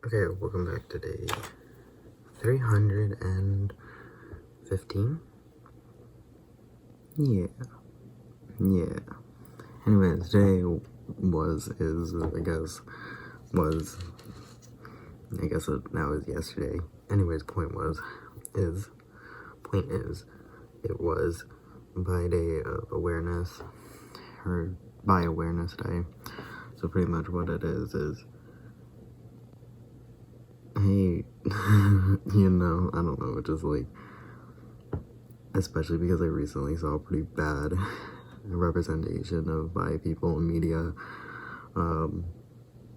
Okay, welcome back to day 315. Yeah. Anyways, today now is yesterday. Anyways, point is, it was by day of awareness, or by awareness day. So pretty much what it is, hey, I don't know, just like, especially because I recently saw a pretty bad representation of bi people in media.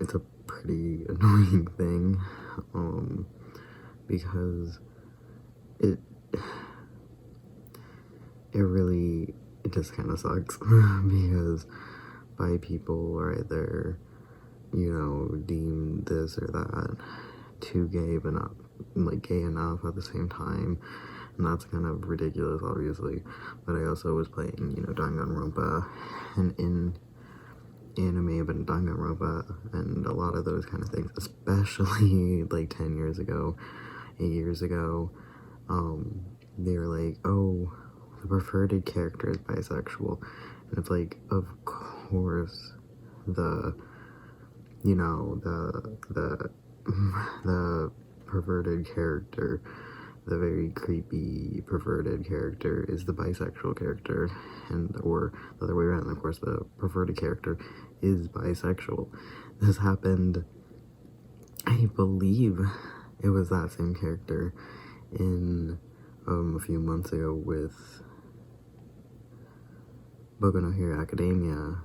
It's a pretty annoying thing, because it just kind of sucks because bi people are either, deemed this or that, too gay but not like gay enough at the same time, and that's kind of ridiculous, obviously. But I also was playing, Danganronpa, and in anime about Danganronpa and a lot of those kind of things, especially like 10 years ago, 8 years ago, they were like, oh, the preferred character is bisexual, and it's like, of course, the the perverted character, the very creepy perverted character, is the bisexual character, or the other way around. Of course, the perverted character is bisexual. This happened, I believe it was that same character in a few months ago with Boku no Hero Academia,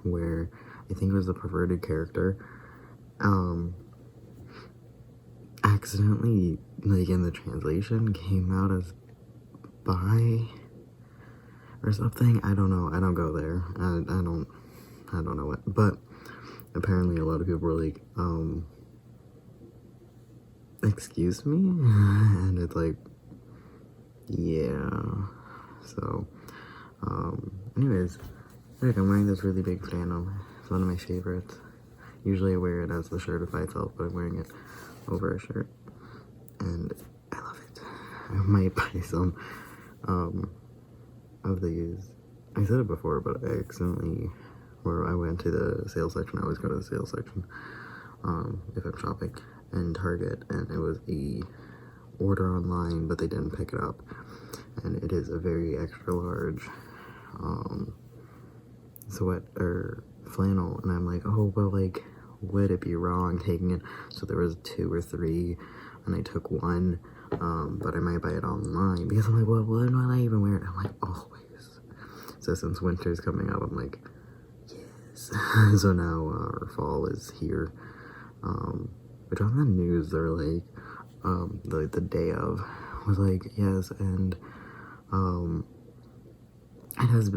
where I think it was the perverted character accidentally, like in the translation, came out as bi or something. I don't know. I don't go there. I don't know what. But apparently a lot of people were like, excuse me? And it's like, yeah. So, anyways, look, I'm wearing this really big flannel. It's one of my favorites. Usually I wear it as the shirt by itself, but I'm wearing it over a shirt, and I love it. I might buy some of these. I said it before, but I accidentally, where I went to the sales section, I always go to the sales section if I'm shopping, and Target, and it was a order online, but they didn't pick it up, and it is a very extra large sweat or flannel, and I'm like, oh, well, like, would it be wrong taking it? So there was 2 or 3, and I took one, but I might buy it online, because I'm like, well, why do I even wear it? I'm like, always. So since winter's coming up, I'm like, yes. So now our fall is here, which on the news they're like, the day of was like, yes, and it has,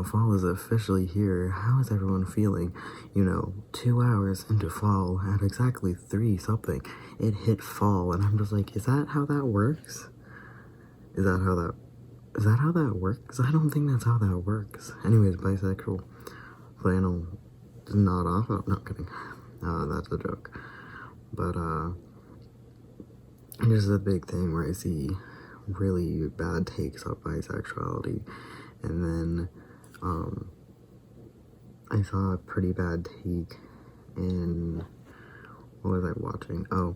fall is officially here. How is everyone feeling? 2 hours into fall at exactly 3 something, it hit fall, and I'm just like, is that how that works? Is that how that works? I don't think that's how that works. Anyways, bisexual flannel is not off. Oh, not kidding. That's a joke. But, there's a big thing where I see really bad takes on bisexuality, and then I saw a pretty bad take in, what was I watching? Oh,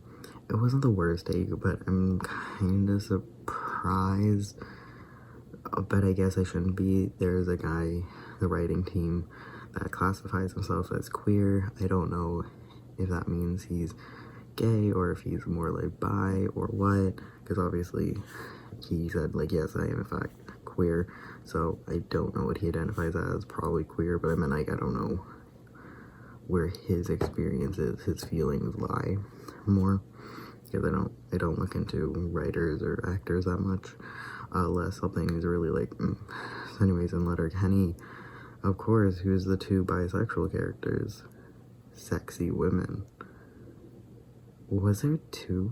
it wasn't the worst take, but I'm kind of surprised, but I guess I shouldn't be. There's a guy, the writing team, that classifies himself as queer. I don't know if that means he's gay or if he's more like bi or what, because obviously he said, like, yes, I am in fact queer, so I don't know what he identifies as. Probably queer, but I mean, like, I don't know where his experiences, his feelings lie more, because I don't look into writers or actors that much, unless something is really like, So anyways, in Letterkenny, of course, who's the 2 bisexual characters? Sexy women. Was there 2?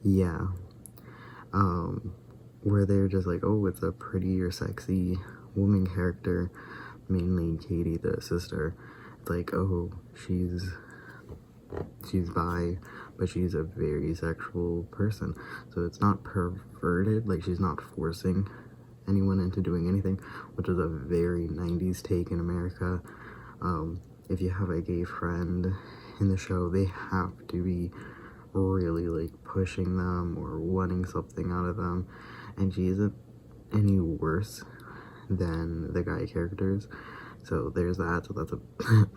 Yeah. Where they're just like, oh, it's a pretty or sexy woman character, mainly Katie, the sister. It's like, oh, she's she's bi, but she's a very sexual person. So it's not perverted, like she's not forcing anyone into doing anything, which is a very 90s take in America. If you have a gay friend in the show, they have to be really like pushing them or wanting something out of them, and she isn't any worse than the guy characters. So there's that. So that's a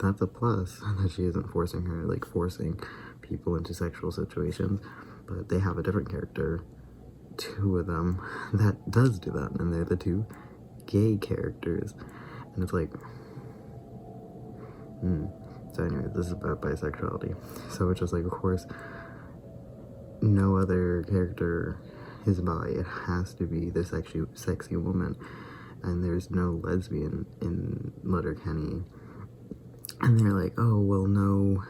that's a plus that she isn't forcing people into sexual situations. But they have a different character, two of them, that does do that, and they're the two gay characters, and it's like, So anyway, this is about bisexuality. So it's just like, of course, no other character is bi. It has to be the sexy woman, and there's no lesbian in Letterkenny. And they're like, oh well, no,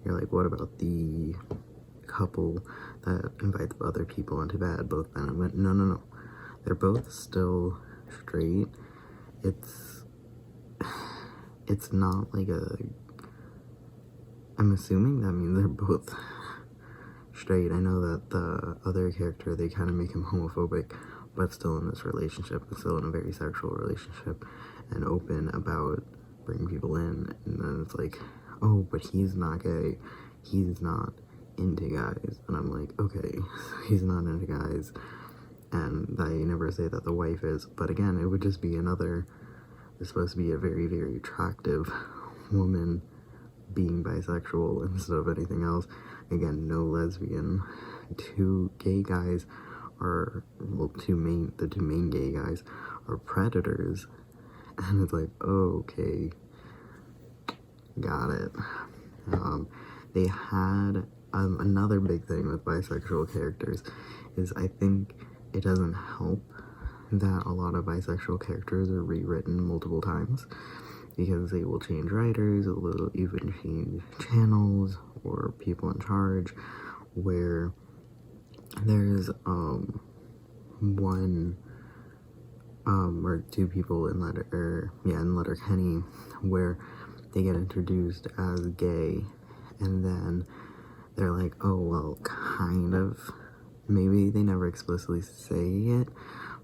you're like, what about the couple that invites other people into bed? Both men. I went, no, they're both still straight. It's not like I'm assuming that means they're both straight. I know that the other character, they kind of make him homophobic, but still in this relationship, and still in a very sexual relationship, and open about bringing people in. And then it's like, oh, but he's not gay, he's not into guys. And I'm like, okay, so he's not into guys, and they never say that the wife is. But again, it would just be it's supposed to be a very, very attractive woman being bisexual instead of anything else. Again, no lesbian. Two gay guys the two main gay guys are predators. And it's like, okay, got it. They had another big thing with bisexual characters is, I think it doesn't help that a lot of bisexual characters are rewritten multiple times, because they will change writers, it will even change channels or people in charge, where there's one or two people in Letterkenny where they get introduced as gay, and then they're like, oh well, kind of, maybe they never explicitly say it,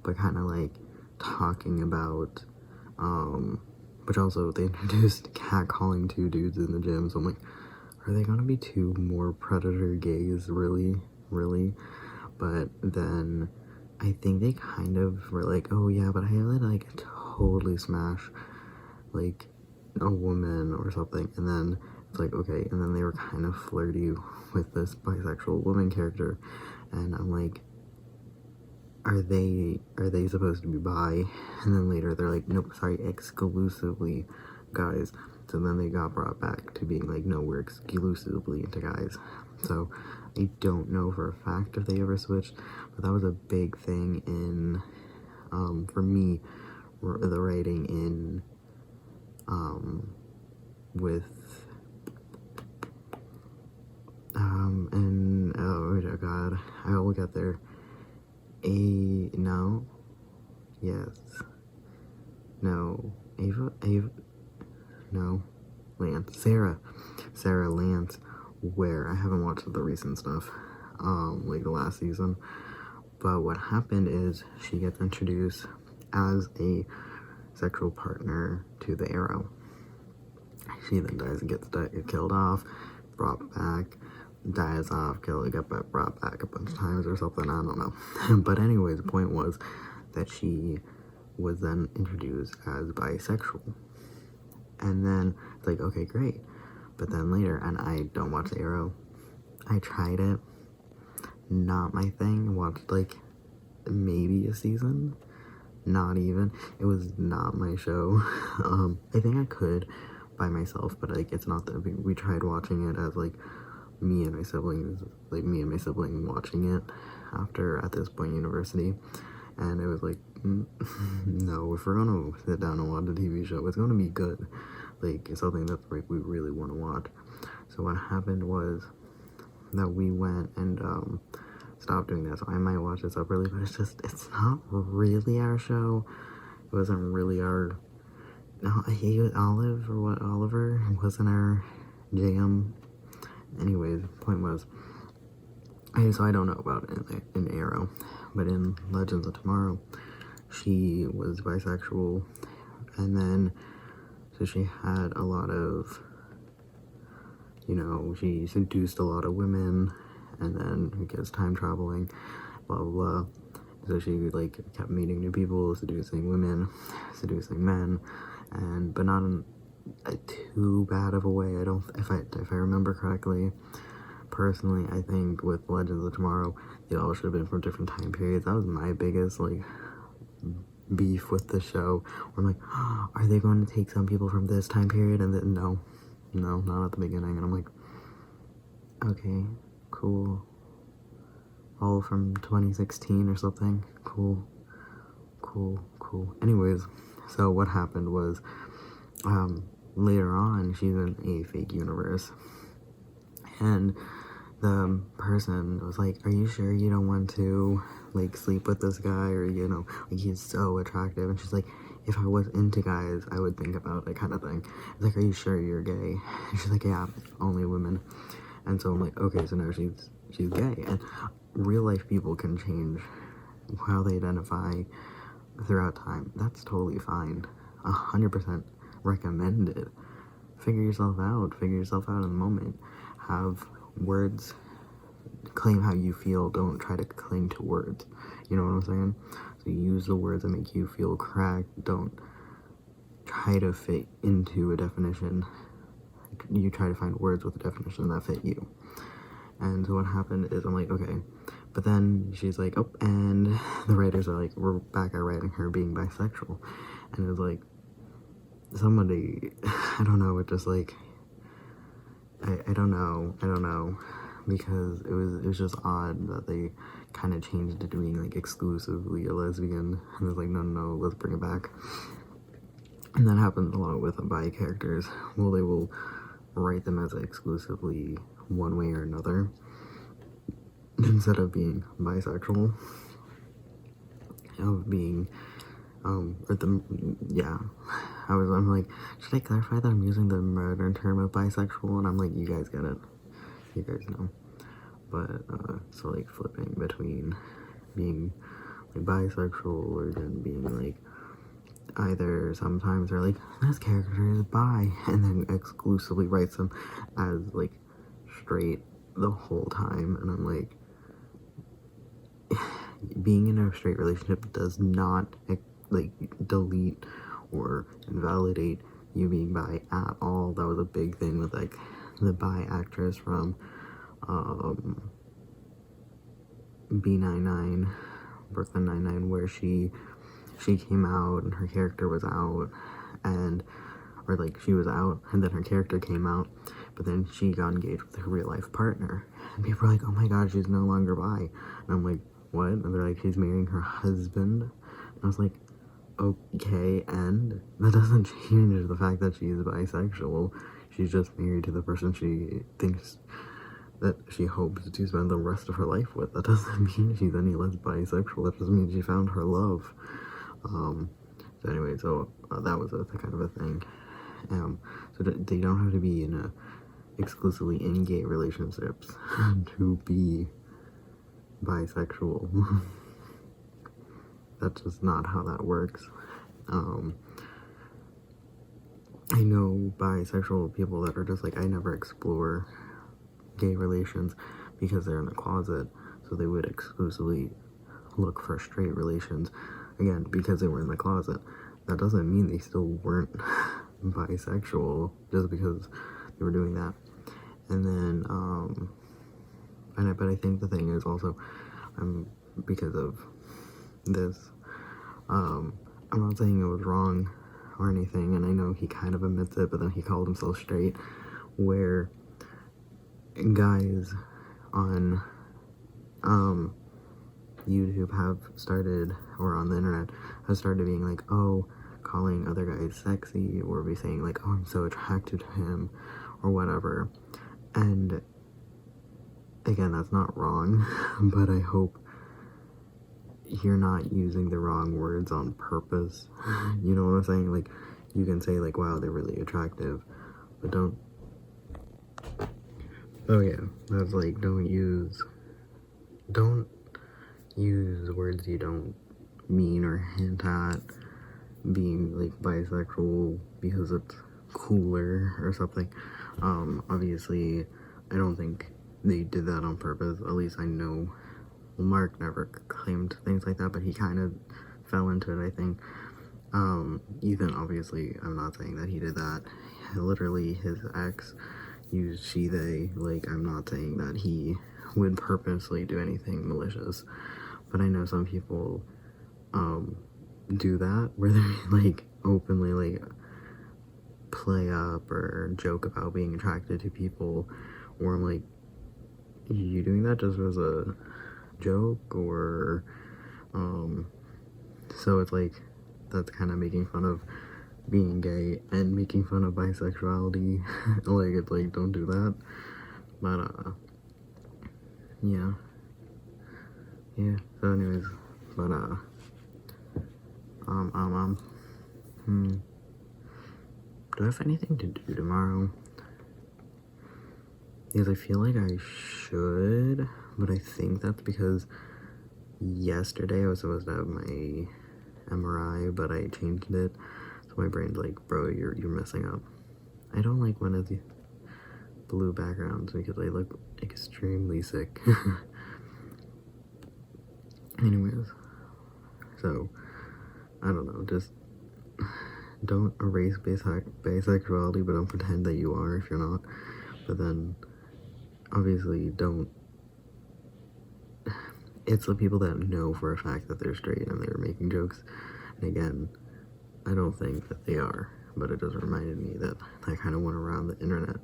but kind of like talking about which also they introduced catcalling two dudes in the gym. So I'm like, are they gonna be two more predator gays? Really? But then I think they kind of were like, oh yeah, but I would like totally smash like a woman or something. And then it's like, okay, and then they were kind of flirty with this bisexual woman character, and I'm like, are they supposed to be bi? And then later they're like, nope, sorry, exclusively guys. So then they got brought back to being like, no, we're exclusively into guys. So I don't know for a fact if they ever switched, but that was a big thing in for me, the writing in with and oh god, I will get there. Sarah Lance, where I haven't watched the recent stuff, like the last season, but what happened is she gets introduced as a sexual partner to the Arrow. She then dies and gets killed off, brought back, dies off, brought back a bunch of times or something, I don't know. But anyways, the point was that she was then introduced as bisexual. And then it's like, okay, great. But then later, and I don't watch the Arrow. I tried it. Not my thing. Watched like maybe a season. Not even. It was not my show. I think I could by myself, but like it's not that we tried watching it as like me and my sibling watching it at this point university, and it was like, no, if we're gonna sit down and watch a TV show, it's gonna be good, like it's something that like we really want to watch. So what happened was that we went and stopped doing that. So I might watch this separately, but it's not really our show. It wasn't really our. No, Oliver wasn't our jam. Anyways, point was, so I don't know about in Arrow, but in Legends of Tomorrow, she was bisexual, and then so she had a lot of, she seduced a lot of women, and then because time traveling, blah blah blah. So she like kept meeting new people, seducing women, seducing men, but not in too bad of a way. I don't, if I remember correctly. Personally, I think with Legends of Tomorrow, they all should have been from different time periods. That was my biggest like beef with the show. Where I'm like, oh, are they going to take some people from this time period? And then no, not at the beginning. And I'm like, okay, cool. All from 2016 or something. Cool. Anyways, so what happened was, later on, she's in a fake universe, and the person was like, are you sure you don't want to like sleep with this guy, or like he's so attractive? And she's like, if I was into guys, I would think about it, kind of thing. It's like, are you sure you're gay? And she's like, yeah, only women. And so I'm like, okay, so now she's gay. And real life people can change how they identify throughout time. That's totally fine. 100% recommended. Figure yourself out in the moment. Have words, claim how you feel, don't try to cling to words. You know what I'm saying? So use the words that make you feel correct. Don't try to fit into a definition. You try to find words with a definition that fit you. And so what happened is, I'm like, okay. But then she's like, oh, and the writers are like, we're back at writing her being bisexual. And it was like, somebody, I don't know, it just like, I don't know, because it was just odd that they kind of changed it to being like exclusively a lesbian, and it was like, no, let's bring it back. And that happens a lot with bi characters. Well, they will write them as exclusively one way or another, instead of being bisexual, of being, I'm like, should I clarify that I'm using the modern term of bisexual? And I'm like, you guys get it. You guys know. But, so like flipping between being like bisexual or then being like either sometimes they're like, this character is bi, and then exclusively writes them as like straight the whole time. And I'm like, being in a straight relationship does not like delete or invalidate you being bi at all. That was a big thing with like the bi actress from B99, Brooklyn Nine-Nine, where she came out and her character was out, or like she was out and then her character came out, but then she got engaged with her real life partner, and people are like, oh my god, she's no longer bi. And I'm like, what? And they're like, she's marrying her husband. And I was like, okay, and that doesn't change the fact that she's bisexual. She's just married to the person she thinks that she hopes to spend the rest of her life with. That doesn't mean she's any less bisexual. That just means she found her love. So anyway, that was a kind of a thing. So they don't have to be in exclusively in gay relationships to be bisexual. That's just not how that works. I know bisexual people that are just like, I never explore gay relations because they're in the closet, so they would exclusively look for straight relations, again, because they were in the closet. That doesn't mean they still weren't bisexual just because they were doing that. And then, but I think the thing is also, because of this, I'm not saying it was wrong or anything, and I know he kind of admits it, but then he called himself straight, where guys on YouTube have started, or on the internet have started being like, oh, calling other guys sexy, or be saying like, oh, I'm so attracted to him, or whatever. And again, that's not wrong, but I hope you're not using the wrong words on purpose. You know what I'm saying? Like, you can say like, wow, they're really attractive, but don't Oh yeah, that's like, don't use words you don't mean or hint at being like bisexual because it's cooler or something. Obviously, I don't think they did that on purpose. At least I know. Well, Mark never claimed things like that, but he kind of fell into it, I think. Ethan, obviously, I'm not saying that he did that. Literally, his ex used she, they. Like, I'm not saying that he would purposely do anything malicious, but I know some people, do that where they like openly like play up or joke about being attracted to people, or I'm like, you doing that just as a joke, or so it's like that's kind of making fun of being gay and making fun of bisexuality. Like, it's like, don't do that. But yeah, so anyways, but do I have anything to do tomorrow? Because I feel like I should, but I think that's because yesterday I was supposed to have my MRI, but I changed it, so my brain's like, bro, you're messing up. I don't like one of the blue backgrounds because I look extremely sick. Anyways, so I don't know, just don't erase bisexuality, but don't pretend that you are if you're not. But then obviously don't. It's the people that know for a fact that they're straight and they're making jokes. And again, I don't think that they are, but it just reminded me that I kind of went around the internet,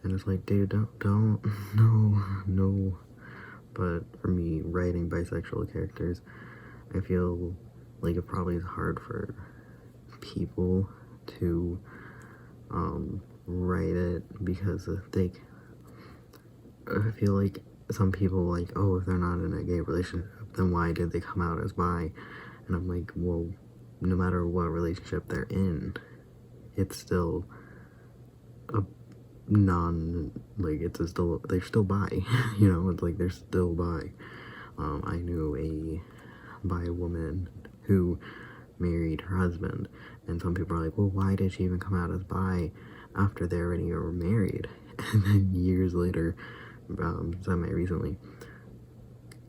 and it's like, dude, don't, no. But for me, writing bisexual characters, I feel like it probably is hard for people to write it because I feel like some people like, oh, if they're not in a gay relationship, then why did they come out as bi? And I'm like, well, no matter what relationship they're in, it's still a they're still bi. You know, it's like they're still bi. I knew a bi woman who married her husband, and some people are like, well, why did she even come out as bi after they already were married? And then years later, semi-recently,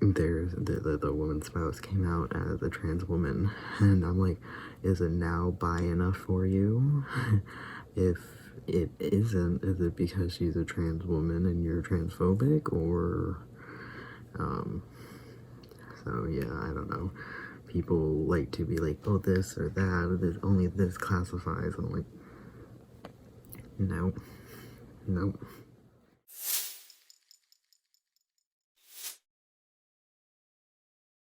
there's the woman's spouse came out as a trans woman, and I'm like, is it now bi enough for you? If it isn't, is it because she's a trans woman and you're transphobic, or so yeah, I don't know. People like to be like, oh, this or that, there's only this classifies, and I'm like, no.